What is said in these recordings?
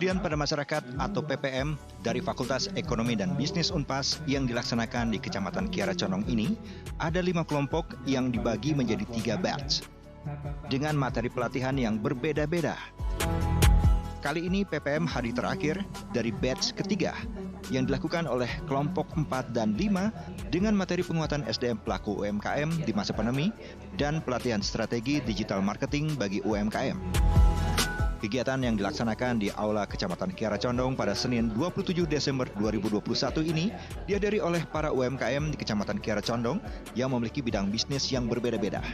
Pengabdian pada Masyarakat atau PPM dari Fakultas Ekonomi dan Bisnis Unpas yang dilaksanakan di Kecamatan Kiara Condong ini ada 5 kelompok yang dibagi menjadi 3 batch dengan materi pelatihan yang berbeda-beda. Kali ini PPM hari terakhir dari batch ketiga yang dilakukan oleh kelompok 4 dan 5 dengan materi penguatan SDM pelaku UMKM di masa pandemi dan pelatihan strategi digital marketing bagi UMKM. Kegiatan yang dilaksanakan di Aula Kecamatan Kiara Condong pada Senin 27 Desember 2021 ini dihadiri oleh para UMKM di Kecamatan Kiara Condong yang memiliki bidang bisnis yang berbeda-beda.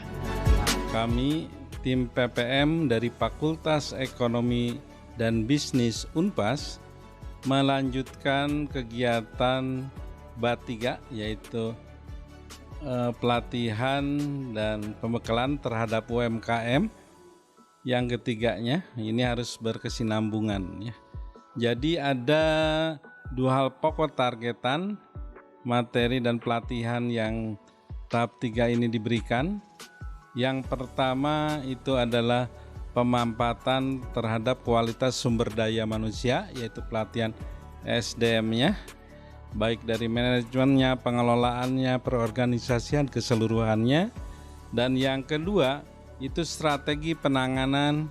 Kami tim PPM dari Fakultas Ekonomi dan Bisnis Unpas melanjutkan kegiatan BAT 3 yaitu pelatihan dan pembekalan terhadap UMKM. Yang ketiganya ini harus berkesinambungan ya. Jadi ada 2 hal pokok targetan materi dan pelatihan yang tahap 3 ini diberikan. Yang pertama itu adalah pemampatan terhadap kualitas sumber daya manusia, yaitu pelatihan SDM-nya, baik dari manajemennya, pengelolaannya, perorganisasian keseluruhannya. Dan yang kedua itu strategi penanganan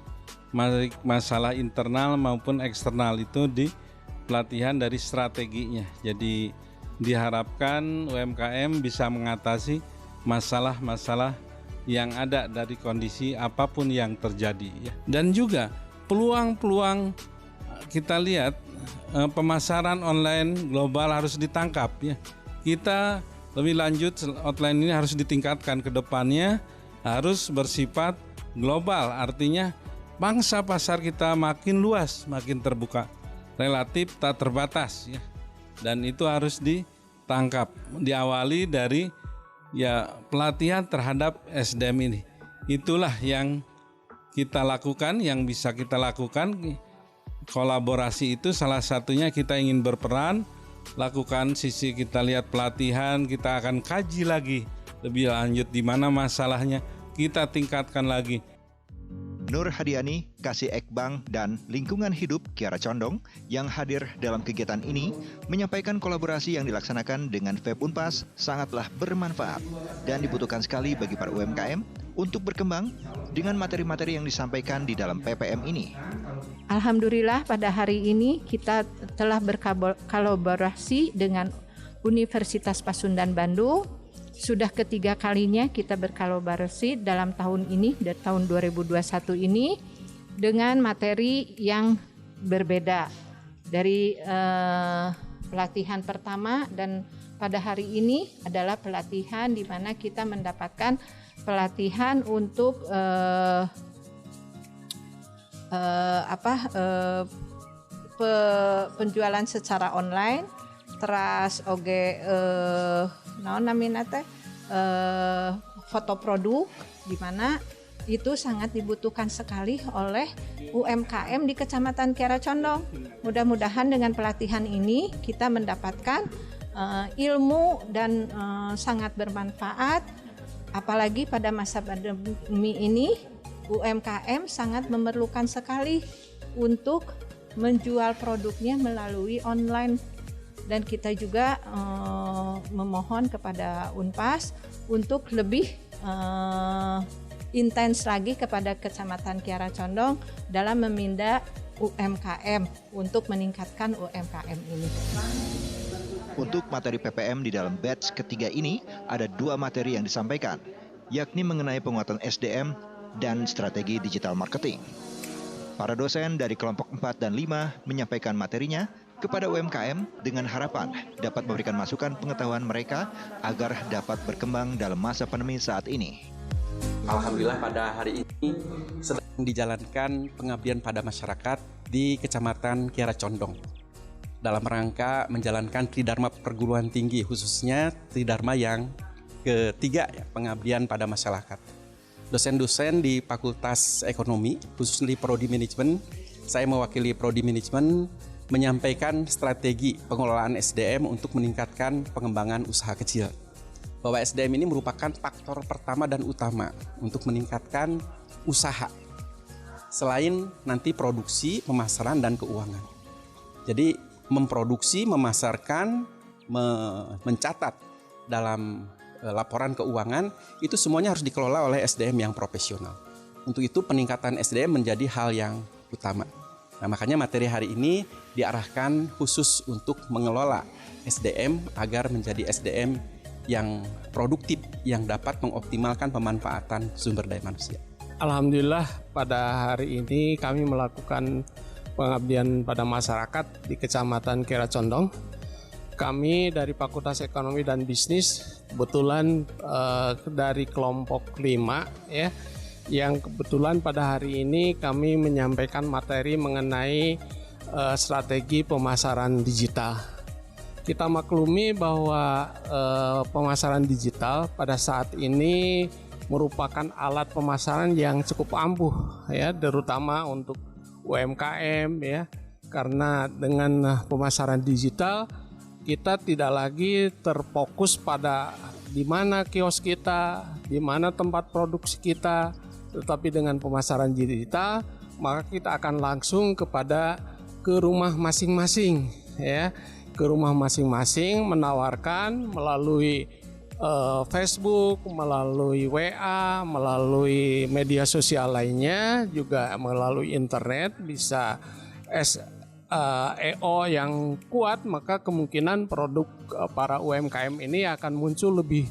masalah internal maupun eksternal, itu di pelatihan dari strateginya. Jadi diharapkan UMKM bisa mengatasi masalah-masalah yang ada dari kondisi apapun yang terjadi ya. Dan juga peluang-peluang kita lihat pemasaran online global harus ditangkap ya. Kita lebih lanjut outline ini harus ditingkatkan ke depannya, harus bersifat global, artinya bangsa pasar kita makin luas, makin terbuka, relatif tak terbatas ya. Dan itu harus ditangkap, diawali dari ya pelatihan terhadap SDM ini. Itulah yang kita lakukan, yang bisa kita lakukan. Kolaborasi itu salah satunya kita ingin berperan, lakukan sisi kita lihat pelatihan, kita akan kaji lagi lebih lanjut di mana masalahnya, kita tingkatkan lagi. Nur Hadiani, Kasih Ekbang dan Lingkungan Hidup Kiara Condong yang hadir dalam kegiatan ini menyampaikan kolaborasi yang dilaksanakan dengan FEB Unpas sangatlah bermanfaat dan dibutuhkan sekali bagi para UMKM untuk berkembang dengan materi-materi yang disampaikan di dalam PPM ini. Alhamdulillah pada hari ini kita telah berkolaborasi dengan Universitas Pasundan Bandung. Sudah ketiga kalinya kita berkolaborasi dalam tahun ini, dari tahun 2021 ini, dengan materi yang berbeda. Dari pelatihan pertama dan pada hari ini adalah pelatihan di mana kita mendapatkan pelatihan untuk penjualan secara online, teras oge foto produk, di mana itu sangat dibutuhkan sekali oleh UMKM di Kecamatan Kiara Condong. Mudah-mudahan dengan pelatihan ini kita mendapatkan ilmu dan sangat bermanfaat, apalagi pada masa pandemi ini UMKM sangat memerlukan sekali untuk menjual produknya melalui online. Dan kita juga memohon kepada Unpas untuk lebih intens lagi kepada Kecamatan Kiara Condong dalam meminda UMKM untuk meningkatkan UMKM ini. Untuk materi PPM di dalam batch ketiga ini ada 2 materi yang disampaikan, yakni mengenai penguatan SDM dan strategi digital marketing. Para dosen dari kelompok 4 dan 5 menyampaikan materinya kepada UMKM dengan harapan dapat memberikan masukan pengetahuan mereka agar dapat berkembang dalam masa pandemi saat ini. Alhamdulillah pada hari ini sedang dijalankan pengabdian pada masyarakat di Kecamatan Kiara Condong dalam rangka menjalankan Tridharma perguruan tinggi, khususnya Tridharma yang ketiga ya, pengabdian pada masyarakat. Dosen-dosen di Fakultas Ekonomi, khususnya di Prodi Manajemen, saya mewakili Prodi Manajemen menyampaikan strategi pengelolaan SDM untuk meningkatkan pengembangan usaha kecil. Bahwa SDM ini merupakan faktor pertama dan utama untuk meningkatkan usaha. selain nanti produksi, pemasaran, dan keuangan. Jadi memproduksi, memasarkan, mencatat dalam laporan keuangan itu semuanya harus dikelola oleh SDM yang profesional. Untuk itu peningkatan SDM menjadi hal yang utama. Nah, makanya materi hari ini diarahkan khusus untuk mengelola SDM agar menjadi SDM yang produktif, yang dapat mengoptimalkan pemanfaatan sumber daya manusia. Alhamdulillah pada hari ini kami melakukan pengabdian pada masyarakat di Kecamatan Kiara Condong. Kami dari Fakultas Ekonomi dan Bisnis kebetulan dari kelompok 5 ya, yang kebetulan pada hari ini kami menyampaikan materi mengenai strategi pemasaran digital. Kita maklumi bahwa pemasaran digital pada saat ini merupakan alat pemasaran yang cukup ampuh ya, terutama untuk UMKM ya, karena dengan pemasaran digital kita tidak lagi terfokus pada di mana kios kita, di mana tempat produksi kita, tetapi dengan pemasaran digital maka kita akan langsung ke rumah masing-masing ya, ke rumah masing-masing menawarkan melalui Facebook, melalui WA, melalui media sosial lainnya, juga melalui internet, bisa SEO yang kuat, maka kemungkinan produk para UMKM ini akan muncul lebih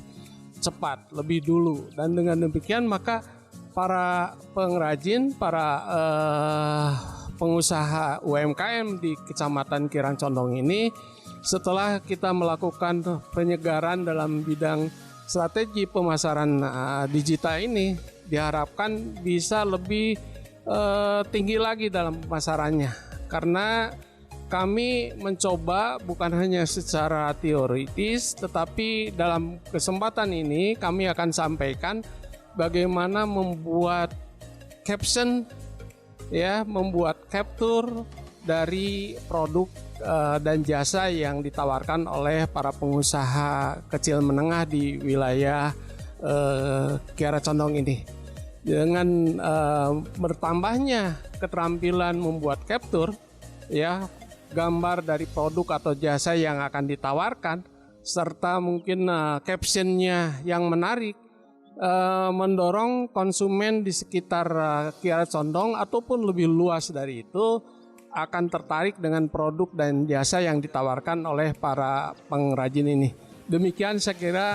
cepat, lebih dulu. Dan dengan demikian maka para pengrajin, para pengusaha UMKM di Kecamatan Kiara Condong ini, setelah kita melakukan penyegaran dalam bidang strategi pemasaran digital ini, diharapkan bisa lebih tinggi lagi dalam pemasarannya. Karena kami mencoba bukan hanya secara teoritis, tetapi dalam kesempatan ini kami akan sampaikan bagaimana membuat caption, ya, membuat capture dari produk dan jasa yang ditawarkan oleh para pengusaha kecil menengah di wilayah Kiara Condong ini. Dengan bertambahnya keterampilan membuat capture, ya, gambar dari produk atau jasa yang akan ditawarkan, serta mungkin captionnya yang menarik, mendorong konsumen di sekitar Kiara Condong ataupun lebih luas dari itu akan tertarik dengan produk dan jasa yang ditawarkan oleh para pengrajin ini. Demikian saya kira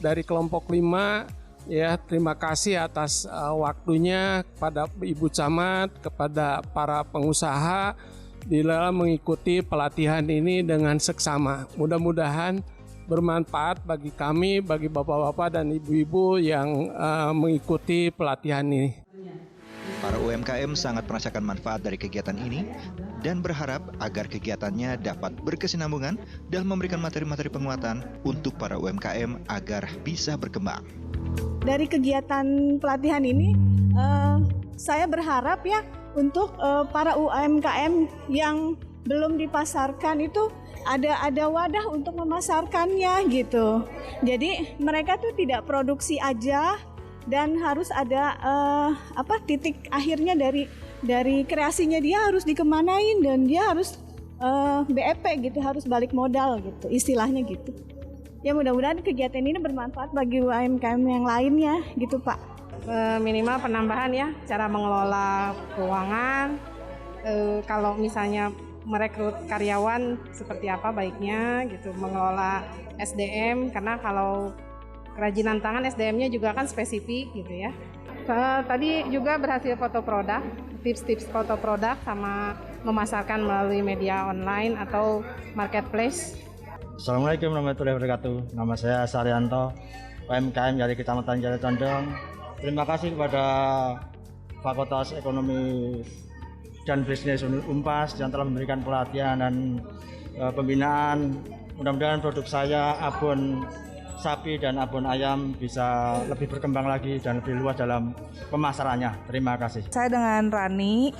dari kelompok 5, ya, terima kasih atas waktunya kepada Ibu Camat, kepada para pengusaha di dalam mengikuti pelatihan ini dengan seksama. Mudah-mudahan bermanfaat bagi kami, bagi bapak-bapak dan ibu-ibu yang mengikuti pelatihan ini. Para UMKM sangat merasakan manfaat dari kegiatan ini dan berharap agar kegiatannya dapat berkesinambungan dan memberikan materi-materi penguatan untuk para UMKM agar bisa berkembang. Dari kegiatan pelatihan ini, saya berharap ya untuk para UMKM yang belum dipasarkan itu ada wadah untuk memasarkannya gitu. Jadi mereka tuh tidak produksi aja, dan harus ada titik akhirnya dari kreasinya, dia harus dikemanain dan dia harus BEP gitu, harus balik modal gitu, istilahnya gitu. Ya mudah-mudahan kegiatan ini bermanfaat bagi UMKM yang lainnya gitu Pak. Minimal penambahan ya, cara mengelola keuangan, kalau misalnya merekrut karyawan seperti apa baiknya gitu, mengelola SDM, karena kalau kerajinan tangan SDM-nya juga kan spesifik gitu ya. Tadi juga berhasil foto produk, tips-tips foto produk sama memasarkan melalui media online atau marketplace. Assalamualaikum warahmatullahi wabarakatuh. Nama saya Saryanto, UMKM dari Kecamatan Kiara Condong. Terima kasih kepada Fakultas Ekonomi dan Bisnis Unpas yang telah memberikan pelatihan dan pembinaan. Mudah-mudahan produk saya, abon sapi dan abon ayam, bisa lebih berkembang lagi dan lebih luas dalam pemasarannya. Terima kasih. Saya dengan Rani,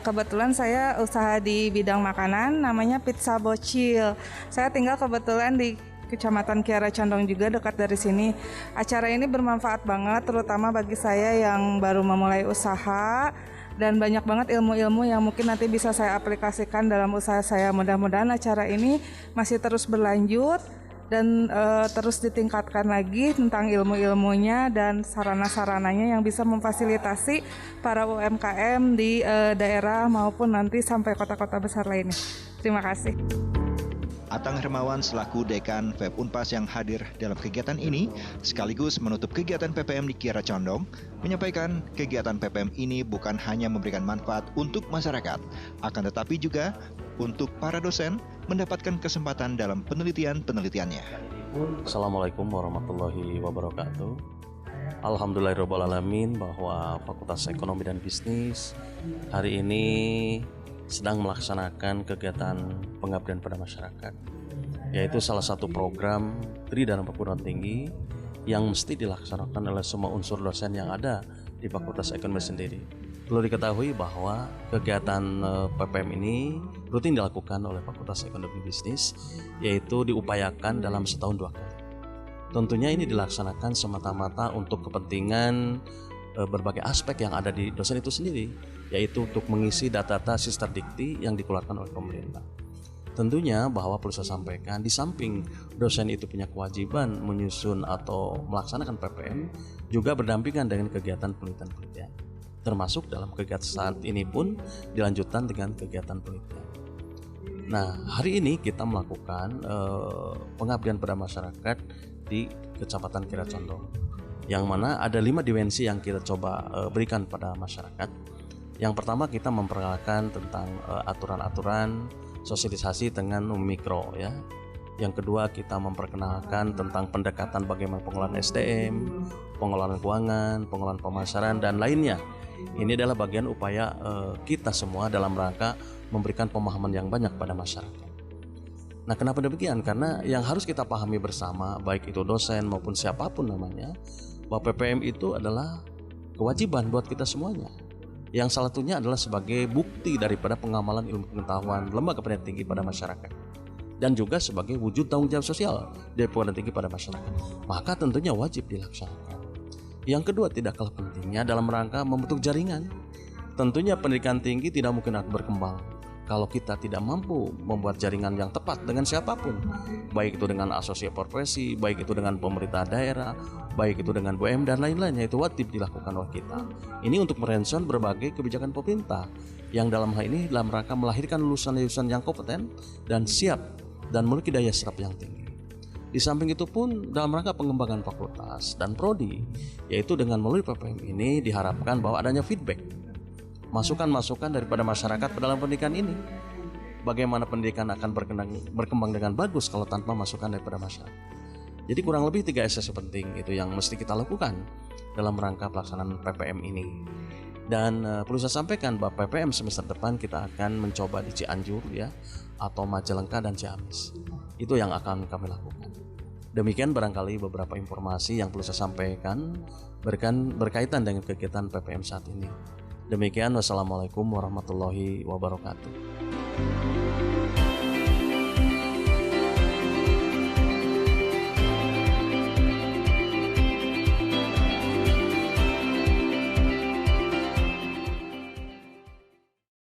kebetulan saya usaha di bidang makanan, namanya Pizza Bocil. Saya tinggal kebetulan di Kecamatan Kiara Condong juga, dekat dari sini. Acara ini bermanfaat banget, terutama bagi saya yang baru memulai usaha. dan banyak banget ilmu-ilmu yang mungkin nanti bisa saya aplikasikan dalam usaha saya. Mudah-mudahan acara ini masih terus berlanjut dan terus ditingkatkan lagi tentang ilmu-ilmunya dan sarana-sarananya yang bisa memfasilitasi para UMKM di daerah maupun nanti sampai kota-kota besar lainnya. Terima kasih. Atang Hermawan selaku Dekan FEB Unpas yang hadir dalam kegiatan ini sekaligus menutup kegiatan PPM di Kiara Condong, menyampaikan kegiatan PPM ini bukan hanya memberikan manfaat untuk masyarakat, akan tetapi juga untuk para dosen mendapatkan kesempatan dalam penelitian-penelitiannya. Assalamualaikum warahmatullahi wabarakatuh. Alhamdulillahirrahmanirrahim bahwa Fakultas Ekonomi dan Bisnis hari ini sedang melaksanakan kegiatan pengabdian pada masyarakat, yaitu salah satu program Tridharma Perguruan Tinggi yang mesti dilaksanakan oleh semua unsur dosen yang ada di Fakultas Ekonomi sendiri. Perlu diketahui bahwa kegiatan PPM ini rutin dilakukan oleh Fakultas Ekonomi Bisnis, yaitu diupayakan dalam setahun 2 kali. Tentunya ini dilaksanakan semata-mata untuk kepentingan berbagai aspek yang ada di dosen itu sendiri, yaitu untuk mengisi data-data sisterdikti yang dikeluarkan oleh pemerintah. Tentunya bahwa perlu saya sampaikan, di samping dosen itu punya kewajiban menyusun atau melaksanakan PPM, juga berdampingan dengan kegiatan penelitian-penelitian. Termasuk dalam kegiatan saat ini pun dilanjutkan dengan kegiatan penelitian. Nah, hari ini kita melakukan pengabdian pada masyarakat di Kecamatan Kiara Condong, yang mana ada 5 dimensi yang kita coba berikan pada masyarakat. Yang pertama, kita memperkenalkan tentang aturan-aturan sosialisasi dengan mikro ya. Yang kedua, kita memperkenalkan tentang pendekatan bagaimana pengelolaan SDM, pengelolaan keuangan, pengelolaan pemasaran dan lainnya. Ini adalah bagian upaya kita semua dalam rangka memberikan pemahaman yang banyak pada masyarakat. Nah, kenapa demikian? Karena yang harus kita pahami bersama, baik itu dosen maupun siapapun namanya, bahwa PPM itu adalah kewajiban buat kita semuanya. Yang salah satunya adalah sebagai bukti daripada pengamalan ilmu pengetahuan lembaga pendidikan tinggi pada masyarakat, dan juga sebagai wujud tanggung jawab sosial dari pendidikan tinggi pada masyarakat. Maka tentunya wajib dilaksanakan. Yang kedua, tidak kalah pentingnya dalam rangka membentuk jaringan. Tentunya pendidikan tinggi tidak mungkin akan berkembang kalau kita tidak mampu membuat jaringan yang tepat dengan siapapun, baik itu dengan asosiasi profesi, baik itu dengan pemerintah daerah, baik itu dengan BUMN dan lain-lainnya. Itu wajib dilakukan oleh kita. Ini untuk merespon berbagai kebijakan pemerintah yang dalam hal ini dalam rangka melahirkan lulusan-lulusan yang kompeten dan siap dan memiliki daya serap yang tinggi. Di samping itu pun dalam rangka pengembangan fakultas dan prodi, yaitu dengan melalui PPM ini diharapkan bahwa adanya feedback, masukan-masukan daripada masyarakat dalam pendidikan ini. Bagaimana pendidikan akan berkembang dengan bagus kalau tanpa masukan daripada masyarakat. Jadi kurang lebih 3 esensi penting itu yang mesti kita lakukan dalam rangka pelaksanaan PPM ini. Dan perlu saya sampaikan bahwa PPM semester depan kita akan mencoba di Cianjur ya, atau Majalengka dan Ciamis. Itu yang akan kami lakukan. Demikian barangkali beberapa informasi yang perlu saya sampaikan berkaitan dengan kegiatan PPM saat ini. Demikian, wassalamualaikum warahmatullahi wabarakatuh.